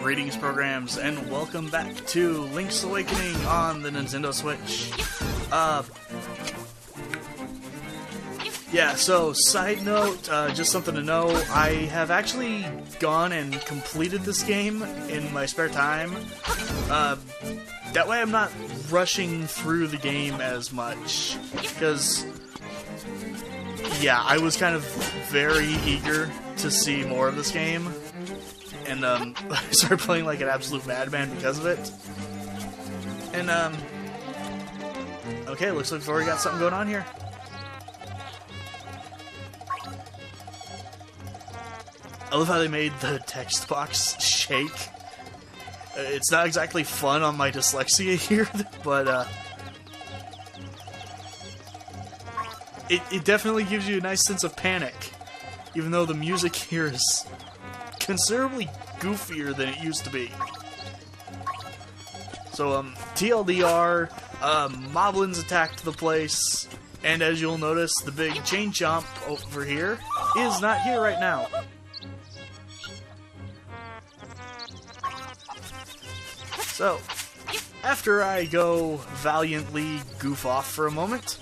Greetings, programs, and welcome back to Link's Awakening on the Nintendo Switch. So side note, just something to know, I have actually gone and completed this game in my spare time. That way I'm not rushing through the game as much, because, yeah, I was kind of very eager to see more of this game. And, I started playing like an absolute madman because of it. And, okay, looks like we've already got something going on here. I love how they made the text box shake. It's not exactly fun on my dyslexia here, but, it definitely gives you a nice sense of panic. Even though the music here is considerably goofier than it used to be. So, TLDR, Moblins attacked the place, and as you'll notice, the big Chain Chomp over here is not here right now. So, after I go valiantly goof off for a moment,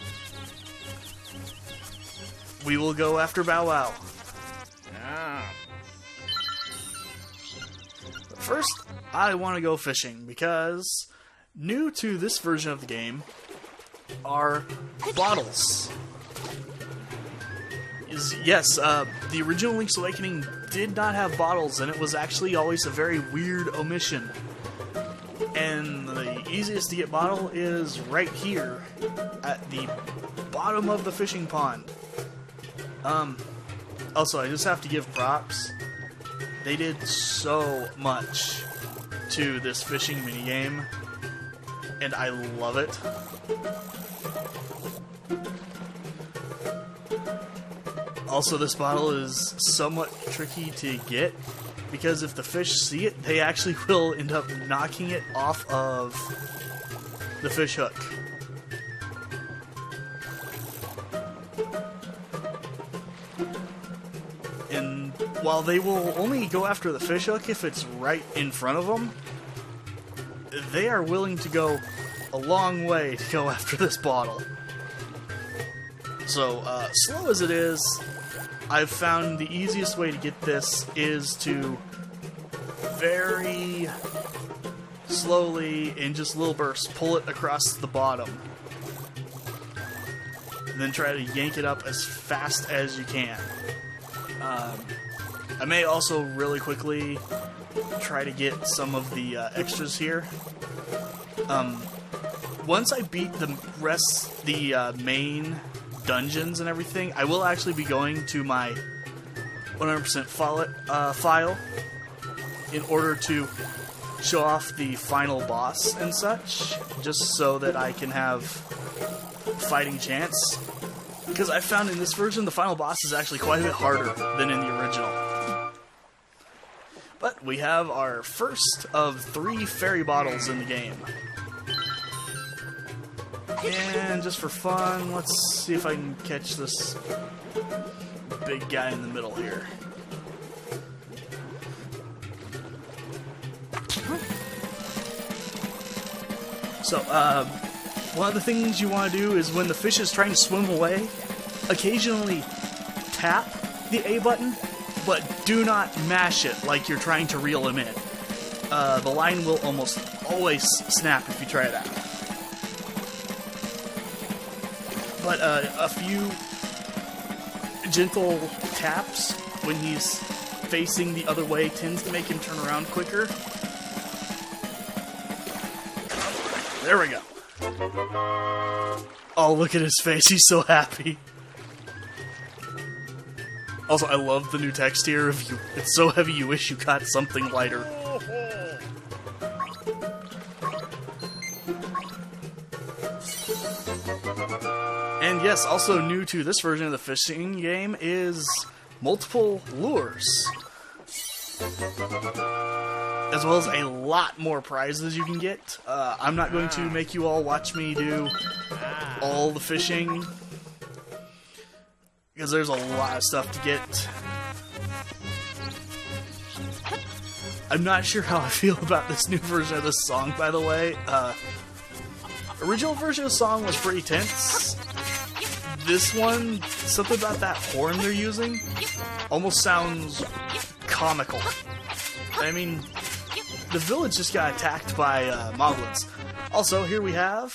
we will go after Bow Wow. First, I want to go fishing, because new to this version of the game are bottles. The original Link's Awakening did not have bottles, and it was actually always a very weird omission. And the easiest to get bottle is right here, at the bottom of the fishing pond. Also, I just have to give props. They did so much to this fishing minigame, and I love it. Also, this bottle is somewhat tricky to get, because if the fish see it, they actually will end up knocking it off of the fish hook. And while they will only go after the fish hook if it's right in front of them, they are willing to go a long way to go after this bottle. So, slow as it is, I've found the easiest way to get this is to very slowly, in just little bursts, pull it across the bottom. And then try to yank it up as fast as you can. I may also really quickly try to get some of the extras here. Once I beat the main dungeons and everything, I will actually be going to my 100% file in order to show off the final boss and such, just so that I can have fighting chance. Because I found in this version the final boss is actually quite a bit harder than in the original. But we have our first of 3 fairy bottles in the game. And just for fun, let's see if I can catch this big guy in the middle here. So, one of the things you want to do is when the fish is trying to swim away, occasionally tap the A button, but do not mash it like you're trying to reel him in. The line will almost always snap if you try it out. But a few gentle taps when he's facing the other way tends to make him turn around quicker. There we go. Oh, look at his face. He's so happy. Also, I love the new text here. It's so heavy you wish you got something lighter. And yes, also new to this version of the fishing game is multiple lures. As well as a lot more prizes you can get. I'm not going to make you all watch me do all the fishing, because there's a lot of stuff to get. I'm not sure how I feel about this new version of this song, by the way. Original version of the song was pretty tense. This one, something about that horn they're using almost sounds comical. I mean, the village just got attacked by moblins. Also, here we have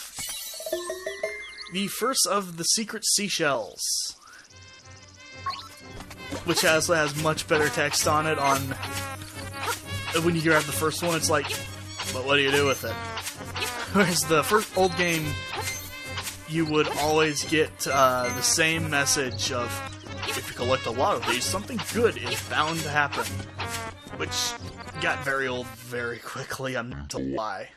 the first of the secret seashells, which has much better text on it. On when you grab the first one, it's like, but what do you do with it? Whereas the first old game, you would always get the same message of, if you collect a lot of these, something good is bound to happen. Which got very old very quickly, I'm not to lie.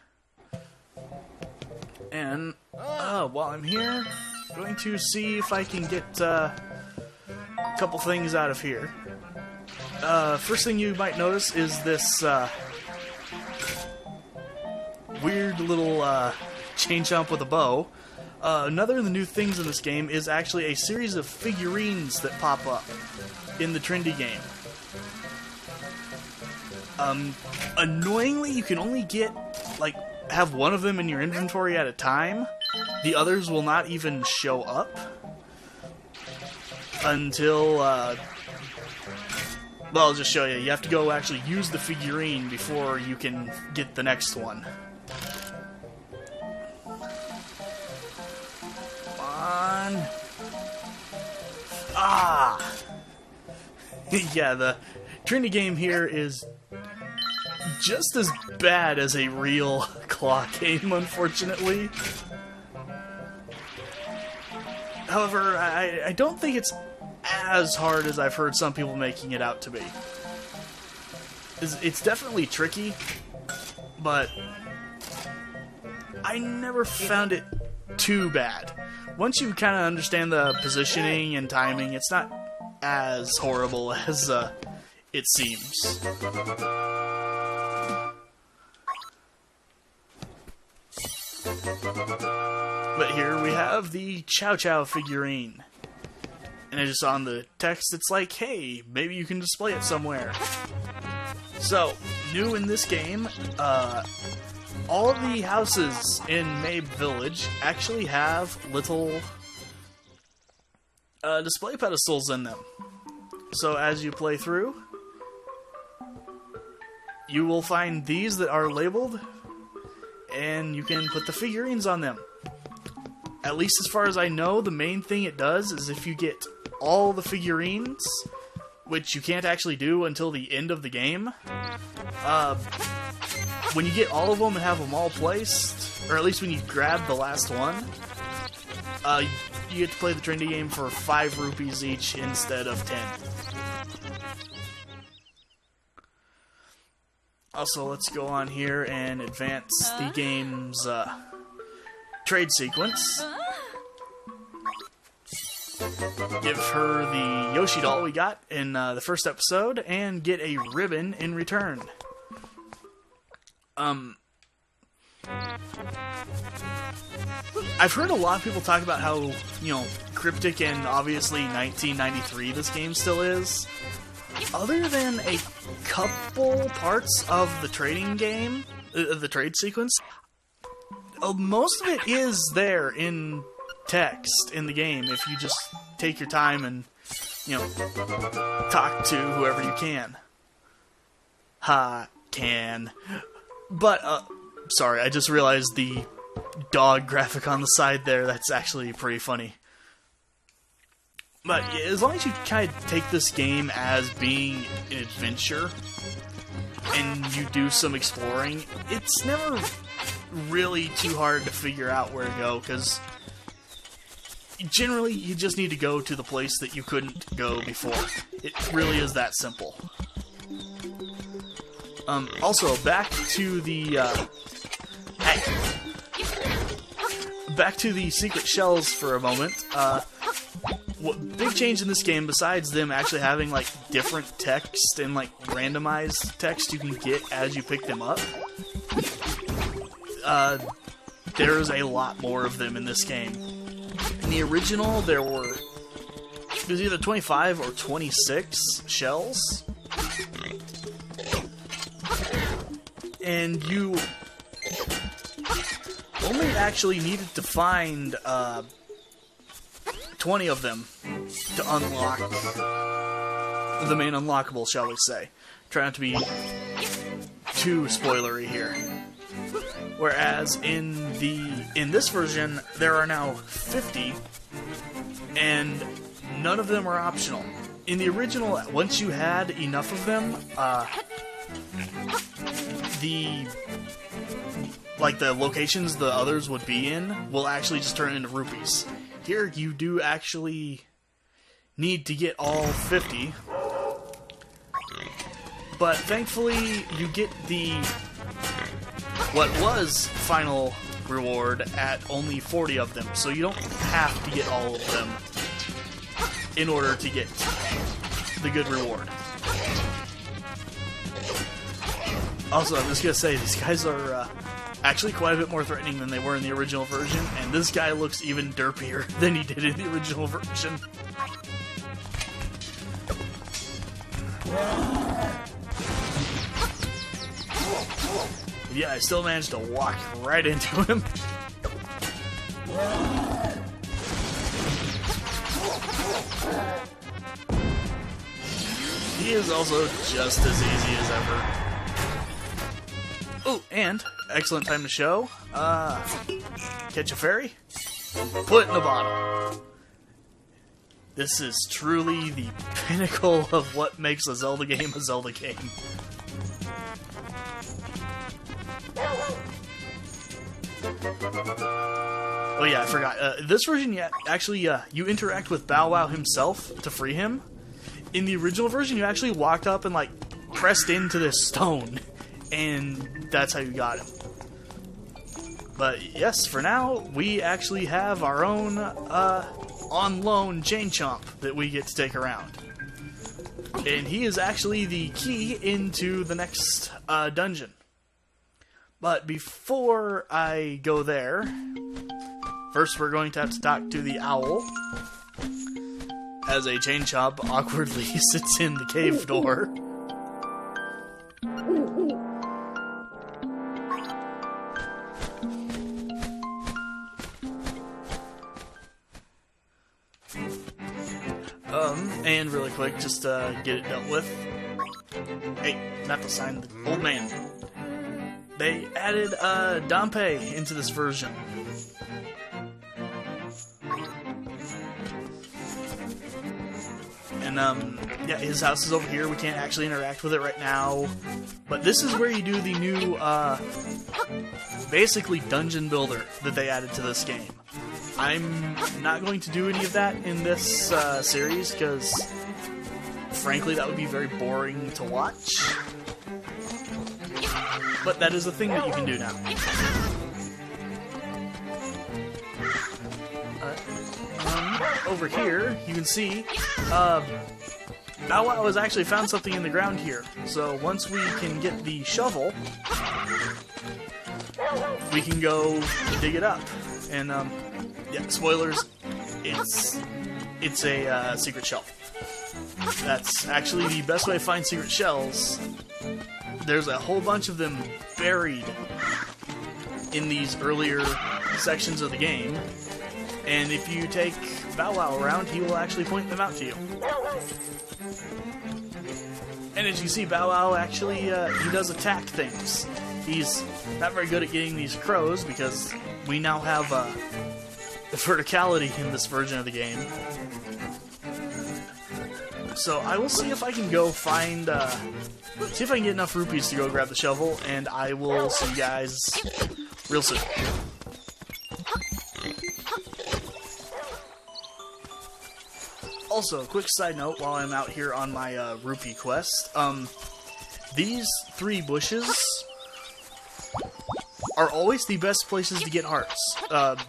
And, while I'm here, I'm going to see if I can get a couple things out of here. First thing you might notice is this weird little chain jump with a bow. Another of the new things in this game is actually a series of figurines that pop up in the Trendy game. Annoyingly, you can only get, have one of them in your inventory at a time. The others will not even show up until, well, I'll just show you. You have to go actually use the figurine before you can get the next one. Ah! Yeah, the Trinity game here is just as bad as a real claw game, unfortunately. However, I don't think it's as hard as I've heard some people making it out to be. It's definitely tricky, but I never found it too bad. Once you kind of understand the positioning and timing, it's not as horrible as it seems. But here we have the Chow Chow figurine. And I just saw on the text, it's like, hey, maybe you can display it somewhere. So, new in this game, all of the houses in Mabe Village actually have little display pedestals in them. So as you play through, you will find these that are labeled, and you can put the figurines on them. At least as far as I know, the main thing it does is if you get all the figurines, which you can't actually do until the end of the game, when you get all of them and have them all placed, or at least when you grab the last one, you get to play the Trendy game for 5 rupees each instead of 10. Also, let's go on here and advance the game's trade sequence. Give her the Yoshi doll we got in the first episode, and get a ribbon in return. I've heard a lot of people talk about how, cryptic and obviously 1993 this game still is. Other than a couple parts of the trading game, the trade sequence, most of it is there in text in the game if you just take your time and, talk to whoever you can. But, sorry, I just realized the dog graphic on the side there, that's actually pretty funny. But as long as you kind of take this game as being an adventure, and you do some exploring, it's never really too hard to figure out where to go, because generally you just need to go to the place that you couldn't go before. It really is that simple. Also, back to the secret shells for a moment. Big change in this game, besides them actually having different text and randomized text you can get as you pick them up, there's a lot more of them in this game. In the original, there was either 25 or 26 shells. and you only actually needed to find 20 of them to unlock the main unlockable, shall we say. Try not to be too spoilery here. Whereas in this version, there are now 50, and none of them are optional. In the original, once you had enough of them, the locations the others would be in will actually just turn into rupees. Here, you do actually need to get all 50, but thankfully you get what was final reward at only 40 of them, so you don't have to get all of them in order to get the good reward. Also, I'm just gonna say, these guys are actually quite a bit more threatening than they were in the original version, and this guy looks even derpier than he did in the original version. Yeah, I still managed to walk right into him. He is also just as easy as ever. Oh, and excellent time to show. Catch a fairy, put it in a bottle. This is truly the pinnacle of what makes a Zelda game a Zelda game. Oh yeah, I forgot. This version, you interact with Bow Wow himself to free him. In the original version, you actually walked up and pressed into this stone, and that's how you got him. But yes, for now, we actually have our own on loan Chain Chomp that we get to take around. And he is actually the key into the next dungeon. But before I go there, first we're going to have to talk to the owl, as a Chain Chomp awkwardly sits in the cave door. And really quick, just get it dealt with. Hey, not the sign, the old man. They added Dampé into this version. And yeah, his house is over here. We can't actually interact with it right now. But this is where you do the new, basically dungeon builder that they added to this game. I'm not going to do any of that in this series, because frankly that would be very boring to watch. But that is a thing that you can do now. Over here, you can see, Bow Wow has actually found something in the ground here. So once we can get the shovel, we can go dig it up. And yeah, spoilers, it's a secret shell. That's actually the best way to find secret shells. There's a whole bunch of them buried in these earlier sections of the game, and if you take Bow Wow around, he will actually point them out to you. And as you see, Bow Wow actually, he does attack things. He's not very good at getting these crows, because we now have the verticality in this version of the game. So I will see if I can go find, see if I can get enough rupees to go grab the shovel, and I will see you guys real soon. Also, quick side note while I'm out here on my rupee quest, these 3 bushes are always the best places to get hearts.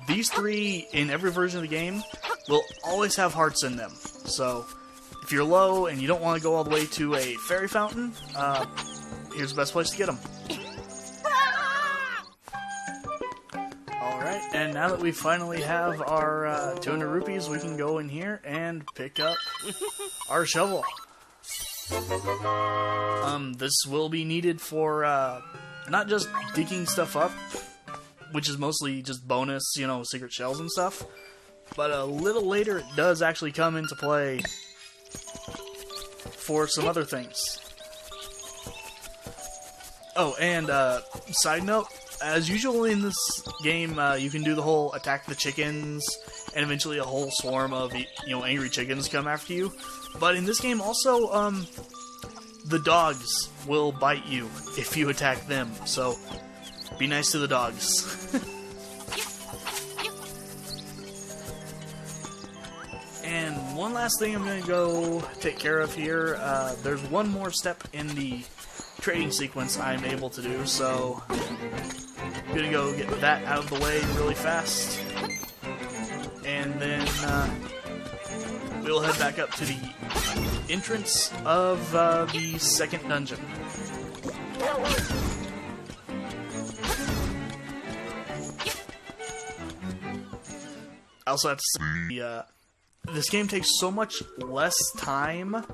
These 3 in every version of the game will always have hearts in them. So if you're low and you don't want to go all the way to a fairy fountain, here's the best place to get them. Alright, and now that we finally have our 200 rupees, we can go in here and pick up our shovel. This will be needed for not just digging stuff up, which is mostly just bonus, you know, secret shells and stuff, but a little later it does actually come into play for some other things. Oh, and side note, as usual in this game, you can do the whole attack the chickens, and eventually a whole swarm of, you know, angry chickens come after you. But in this game also, the dogs will bite you if you attack them, so be nice to the dogs. And one last thing I'm going to go take care of here, there's one more step in the trading sequence I'm able to do, so I'm going to go get that out of the way really fast. And then we'll head back up to the entrance of the second dungeon. I also have to say, this game takes so much less time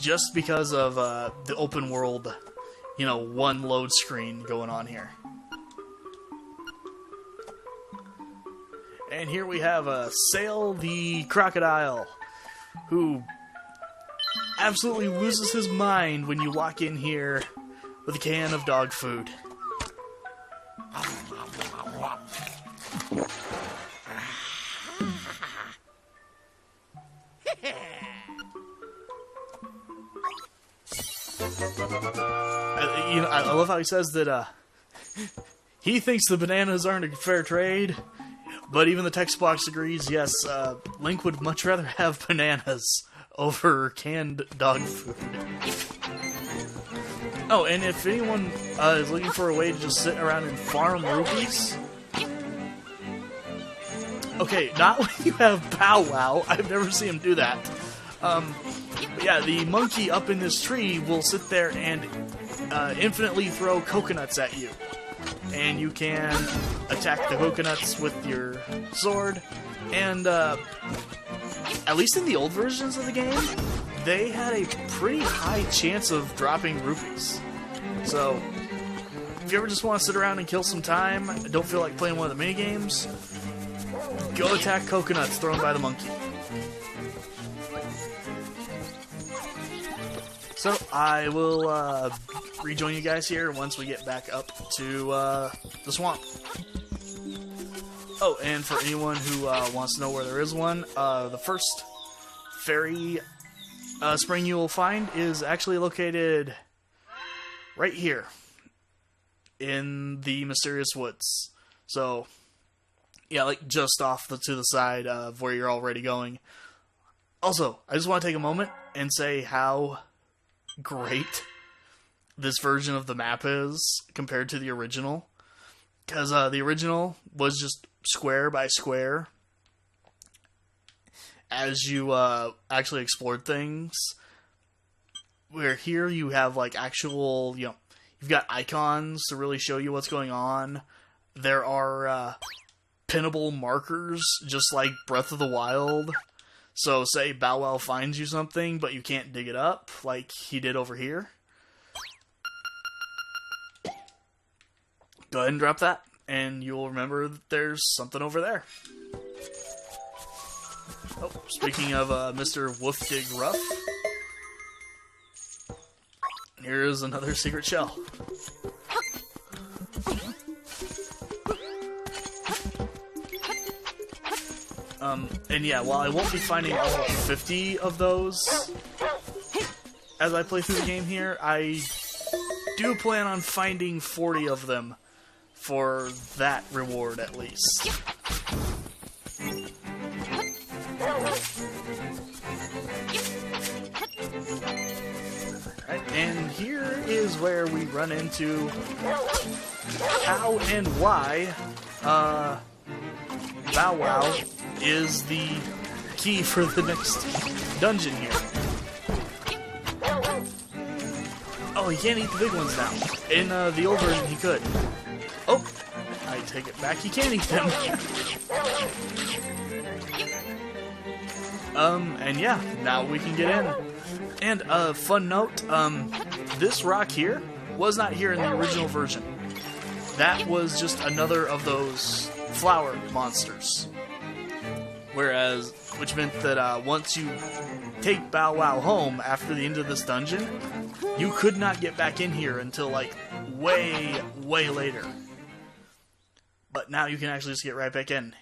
just because of the open world, you know, one load screen going on here. And here we have Sail the Crocodile, who absolutely loses his mind when you walk in here with a can of dog food. I love how he says that he thinks the bananas aren't a fair trade, but even the text box agrees, yes, Link would much rather have bananas over canned dog food. Oh, and if anyone is looking for a way to just sit around and farm rupees... Okay, not when you have Bow Wow. I've never seen him do that. But yeah, the monkey up in this tree will sit there and infinitely throw coconuts at you. And you can attack the coconuts with your sword. And at least in the old versions of the game, they had a pretty high chance of dropping rupees. So, if you ever just want to sit around and kill some time, don't feel like playing one of the minigames, go attack coconuts thrown by the monkey. So, I will rejoin you guys here once we get back up to the swamp. Oh, and for anyone who wants to know where there is one, the first fairy spring you will find is actually located right here in the Mysterious Woods. So, yeah, like just off to the side of where you're already going. Also, I just want to take a moment and say how great this version of the map is compared to the original. Because the original was just square by square as you actually explored things. Where here you have like actual, you know, you've got icons to really show you what's going on. There are pinnable markers, just like Breath of the Wild. So say Bow Wow finds you something, but you can't dig it up, like he did over here. Go ahead and drop that, and you'll remember that there's something over there. Oh, speaking of Mr. Woofdig Ruff, here's another secret shell. And yeah, while I won't be finding all 50 of those as I play through the game here, I do plan on finding 40 of them for that reward at least. Alright, and here is where we run into how and why Bow Wow is the key for the next dungeon here. Oh, he can't eat the big ones now. In the old version, he could. Oh, I take it back. He can't eat them. And yeah, now we can get in. And fun note, this rock here was not here in the original version. That was just another of those flower monsters. Which meant that once you take Bow Wow home after the end of this dungeon, you could not get back in here until like way, way later. But now you can actually just get right back in.